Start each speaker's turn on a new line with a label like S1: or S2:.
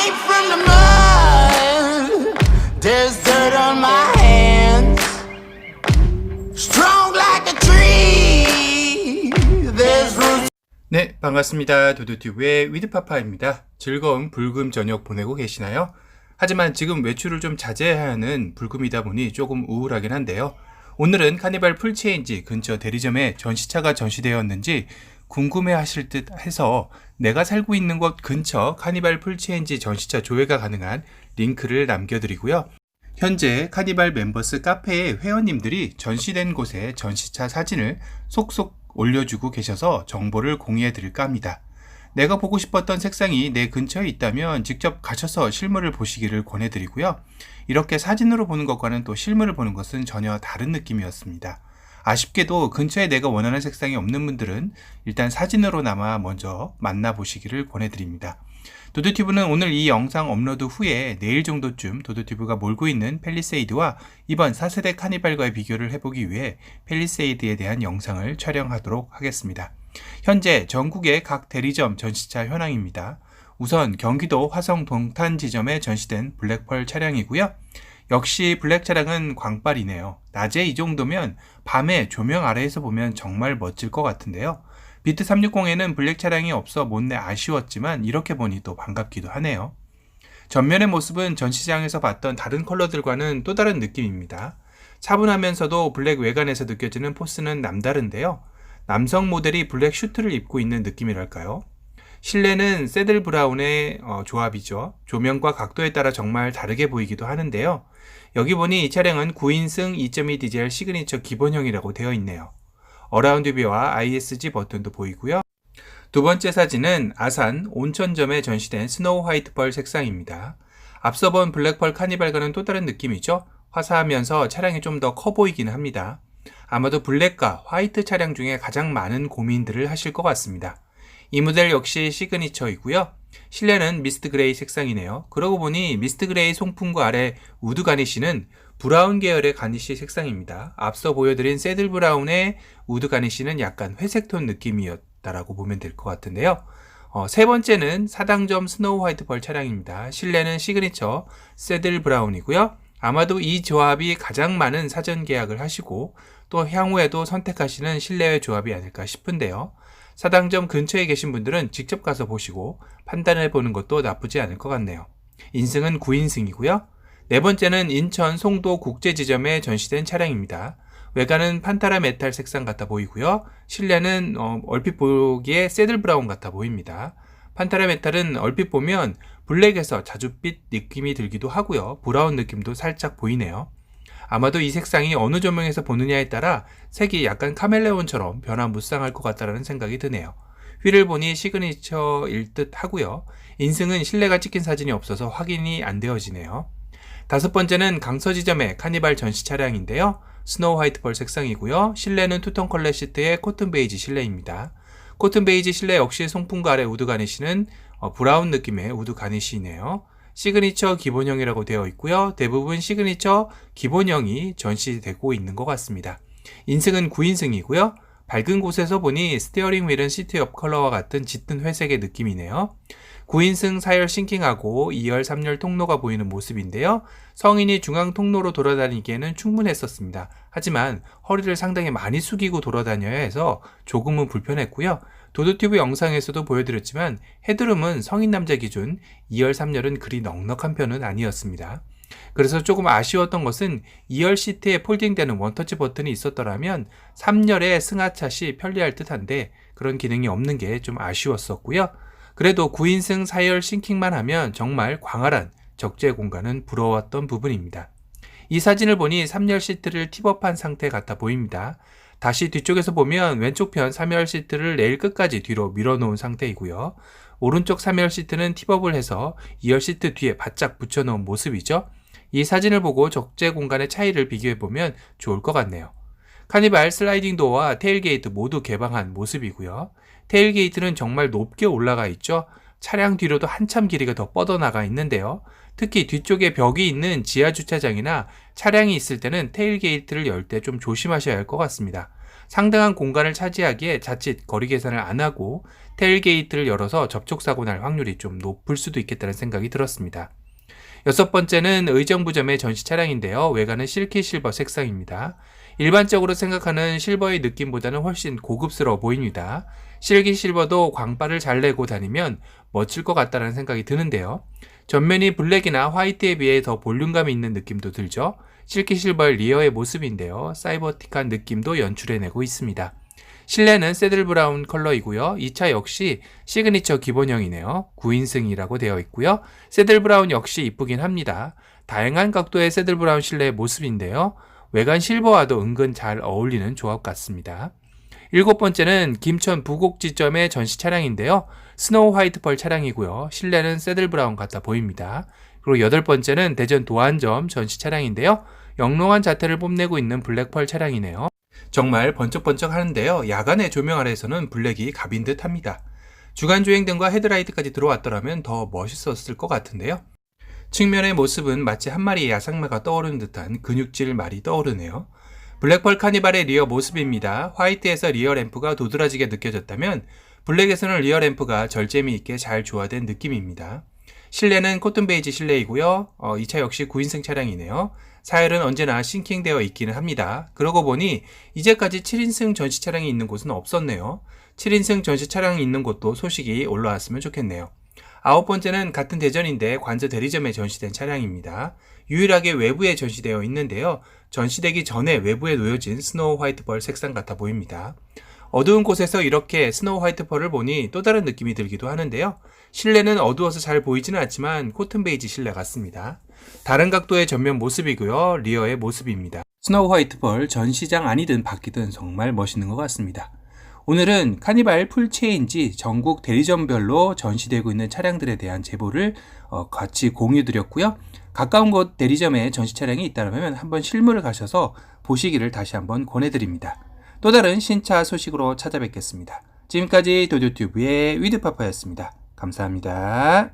S1: Made from the mud, there's dirt on my hands. Strong like a tree, there's roots.
S2: 네, 반갑습니다. 도도튜브의 위드파파입니다. 즐거운 불금 저녁 보내고 계시나요? 하지만 지금 외출을 좀 자제해야 하는 불금이다 보니 조금 우울하긴 한데요. 오늘은 카니발 풀체인지 근처 대리점에 전시차가 전시되었는지 궁금해 하실 듯 해서 내가 살고 있는 곳 근처 카니발 풀체인지 전시차 조회가 가능한 링크를 남겨드리고요. 현재 카니발 멤버스 카페의 회원님들이 전시된 곳의 전시차 사진을 속속 올려주고 계셔서 정보를 공유해 드릴까 합니다. 내가 보고 싶었던 색상이 내 근처에 있다면 직접 가셔서 실물을 보시기를 권해드리고요. 이렇게 사진으로 보는 것과는 또 실물을 보는 것은 전혀 다른 느낌이었습니다. 아쉽게도 근처에 내가 원하는 색상이 없는 분들은 일단 사진으로나마 먼저 만나보시기를 권해드립니다. 도도튜브는 오늘 이 영상 업로드 후에 내일 정도쯤 도도튜브가 몰고 있는 팰리세이드와 이번 4세대 카니발과의 비교를 해보기 위해 팰리세이드에 대한 영상을 촬영하도록 하겠습니다. 현재 전국의 각 대리점 전시차 현황입니다. 우선 경기도 화성 동탄 지점에 전시된 블랙펄 차량이고요. 역시 블랙 차량은 광빨이네요. 낮에 이 정도면 밤에 조명 아래에서 보면 정말 멋질 것 같은데요. 비트 360에는 블랙 차량이 없어 못내 아쉬웠지만 이렇게 보니 또 반갑기도 하네요. 전면의 모습은 전시장에서 봤던 다른 컬러들과는 또 다른 느낌입니다. 차분하면서도 블랙 외관에서 느껴지는 포스는 남다른데요. 남성 모델이 블랙 슈트를 입고 있는 느낌이랄까요? 실내는 새들 브라운의 조합이죠. 조명과 각도에 따라 정말 다르게 보이기도 하는데요. 여기 보니 이 차량은 9인승 2.2 디젤 시그니처 기본형이라고 되어 있네요. 어라운드 뷰와 ISG 버튼도 보이고요. 두 번째 사진은 아산 온천점에 전시된 스노우 화이트 펄 색상입니다. 앞서 본 블랙펄 카니발과는 또 다른 느낌이죠. 화사하면서 차량이 좀 더 커 보이기는 합니다. 아마도 블랙과 화이트 차량 중에 가장 많은 고민들을 하실 것 같습니다. 이 모델 역시 시그니처이고요. 실내는 미스트 그레이 색상이네요. 그러고 보니 미스트 그레이 송풍구 아래 우드 가니쉬는 브라운 계열의 가니쉬 색상입니다. 앞서 보여드린 새들 브라운의 우드 가니쉬는 약간 회색톤 느낌이었다라고 보면 될 것 같은데요. 세 번째는 사당점 스노우 화이트 펄 차량입니다. 실내는 시그니처 새들 브라운이고요. 아마도 이 조합이 가장 많은 사전 계약을 하시고 또 향후에도 선택하시는 실내외 조합이 아닐까 싶은데요. 사당점 근처에 계신 분들은 직접 가서 보시고 판단해 보는 것도 나쁘지 않을 것 같네요. 인승은 9인승이고요. 네 번째는 인천 송도 국제지점에 전시된 차량입니다. 외관은 판타라 메탈 색상 같아 보이고요. 실내는 얼핏 보기에 새들 브라운 같아 보입니다. 판타라 메탈은 얼핏 보면 블랙에서 자줏빛 느낌이 들기도 하고요. 브라운 느낌도 살짝 보이네요. 아마도 이 색상이 어느 조명에서 보느냐에 따라 색이 약간 카멜레온처럼 변화무쌍할 것 같다는 생각이 드네요. 휠을 보니 시그니처일 듯 하고요. 인승은 실내가 찍힌 사진이 없어서 확인이 안 되어지네요. 다섯 번째는 강서지점의 카니발 전시 차량인데요. 스노우 화이트 펄 색상이고요. 실내는 투톤 컬러 시트의 코튼 베이지 실내입니다. 코튼 베이지 실내 역시 송풍구 아래 우드 가니쉬는 브라운 느낌의 우드 가니쉬이네요. 시그니처 기본형이라고 되어 있고요. 대부분 시그니처 기본형이 전시되고 있는 것 같습니다. 인승은 9인승이고요. 밝은 곳에서 보니 스티어링 휠은 시트 옆 컬러와 같은 짙은 회색의 느낌이네요. 9인승 4열 싱킹하고 2열 3열 통로가 보이는 모습인데요. 성인이 중앙 통로로 돌아다니기에는 충분했었습니다. 하지만 허리를 상당히 많이 숙이고 돌아다녀야 해서 조금은 불편했고요. 도도튜브 영상에서도 보여드렸지만 헤드룸은 성인 남자 기준 2열 3열은 그리 넉넉한 편은 아니었습니다. 그래서 조금 아쉬웠던 것은 2열 시트에 폴딩되는 원터치 버튼이 있었더라면 3열의 승하차 시 편리할 듯한데 그런 기능이 없는 게 좀 아쉬웠었고요. 그래도 9인승 4열 싱킹만 하면 정말 광활한 적재 공간은 부러웠던 부분입니다. 이 사진을 보니 3열 시트를 팁업한 상태 같아 보입니다. 다시 뒤쪽에서 보면 왼쪽 편 3열 시트를 레일 끝까지 뒤로 밀어놓은 상태이고요. 오른쪽 3열 시트는 팁업을 해서 2열 시트 뒤에 바짝 붙여놓은 모습이죠. 이 사진을 보고 적재 공간의 차이를 비교해보면 좋을 것 같네요. 카니발 슬라이딩 도어와 테일게이트 모두 개방한 모습이고요. 테일게이트는 정말 높게 올라가 있죠. 차량 뒤로도 한참 길이가 더 뻗어나가 있는데요. 특히 뒤쪽에 벽이 있는 지하 주차장이나 차량이 있을 때는 테일게이트를 열 때 좀 조심하셔야 할 것 같습니다. 상당한 공간을 차지하기에 자칫 거리 계산을 안 하고 테일게이트를 열어서 접촉사고 날 확률이 좀 높을 수도 있겠다는 생각이 들었습니다. 여섯 번째는 의정부점의 전시 차량인데요. 외관은 실키 실버 색상입니다. 일반적으로 생각하는 실버의 느낌보다는 훨씬 고급스러워 보입니다. 실키 실버도 광발을 잘 내고 다니면 멋질 것 같다는 생각이 드는데요. 전면이 블랙이나 화이트에 비해 더 볼륨감이 있는 느낌도 들죠. 실키 실버의 리어의 모습인데요. 사이버틱한 느낌도 연출해내고 있습니다. 실내는 새들 브라운 컬러이고요. 이 차 역시 시그니처 기본형이네요. 9인승이라고 되어 있고요. 새들 브라운 역시 이쁘긴 합니다. 다양한 각도의 새들 브라운 실내의 모습인데요. 외관 실버와도 은근 잘 어울리는 조합 같습니다. 일곱 번째는 김천 부곡지점의 전시 차량인데요. 스노우 화이트 펄 차량이고요. 실내는 새들 브라운 같아 보입니다. 그리고 여덟 번째는 대전 도안점 전시 차량인데요. 영롱한 자태를 뽐내고 있는 블랙 펄 차량이네요. 정말 번쩍번쩍 하는데요. 야간의 조명 아래에서는 블랙이 갑인 듯 합니다. 주간 조행등과 헤드라이트까지 들어왔더라면 더 멋있었을 것 같은데요. 측면의 모습은 마치 한 마리의 야생마가 떠오르는 듯한 근육질 말이 떠오르네요. 블랙펄 카니발의 리어 모습입니다. 화이트에서 리어 램프가 도드라지게 느껴졌다면 블랙에서는 리어 램프가 절제미 있게 잘 조화된 느낌입니다. 실내는 코튼 베이지 실내이고요. 이 차 역시 9인승 차량이네요. 사열은 언제나 싱킹되어 있기는 합니다. 그러고 보니 이제까지 7인승 전시 차량이 있는 곳은 없었네요. 7인승 전시 차량이 있는 곳도 소식이 올라왔으면 좋겠네요. 아홉 번째는 같은 대전인데 관저 대리점에 전시된 차량입니다. 유일하게 외부에 전시되어 있는데요. 전시되기 전에 외부에 놓여진 스노우 화이트 펄 색상 같아 보입니다. 어두운 곳에서 이렇게 스노우 화이트 펄을 보니 또 다른 느낌이 들기도 하는데요. 실내는 어두워서 잘 보이지는 않지만 코튼 베이지 실내 같습니다. 다른 각도의 전면 모습이고요. 리어의 모습입니다. 스노우 화이트 펄 전시장 안이든 밖이든 정말 멋있는 것 같습니다. 오늘은 카니발 풀체인지 전국 대리점별로 전시되고 있는 차량들에 대한 제보를 같이 공유드렸고요. 가까운 곳 대리점에 전시 차량이 있다면 한번 실물을 가셔서 보시기를 다시 한번 권해드립니다. 또 다른 신차 소식으로 찾아뵙겠습니다. 지금까지 도도튜브의 위드파파였습니다. 감사합니다.